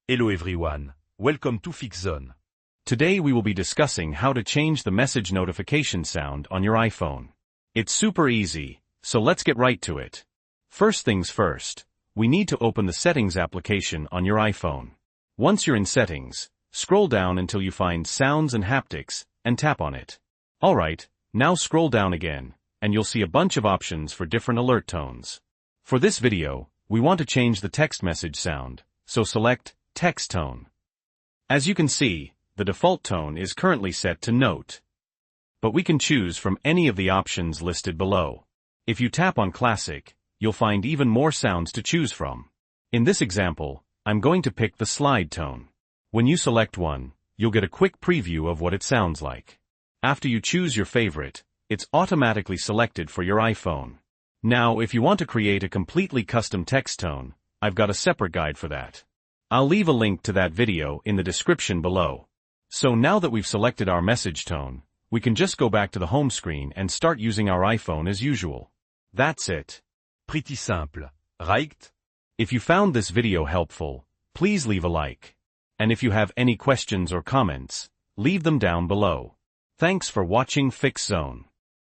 Hello everyone, welcome to FixZone. Today we will be discussing how to change the message notification sound on your iPhone. It's super easy, so let's get right to it. First things first, we need to open the Settings application on your iPhone. Once you're in Settings, scroll down until you find Sounds and Haptics, and tap on it. Alright, now scroll down again, and you'll see a bunch of options for different alert tones. For this video, we want to change the text message sound, so select Text Tone. As you can see, the default tone is currently set to Note. But we can choose from any of the options listed below. If you tap on Classic, you'll find even more sounds to choose from. In this example, I'm going to pick the slide tone. When you select one, you'll get a quick preview of what it sounds like. After you choose your favorite, it's automatically selected for your iPhone. Now, if you want to create a completely custom text tone, I've got a separate guide for that. I'll leave a link to that video in the description below. So now that we've selected our message tone, we can just go back to the home screen and start using our iPhone as usual. That's it. Pretty simple, right? If you found this video helpful, please leave a like. And if you have any questions or comments, leave them down below. Thanks for watching FixZone.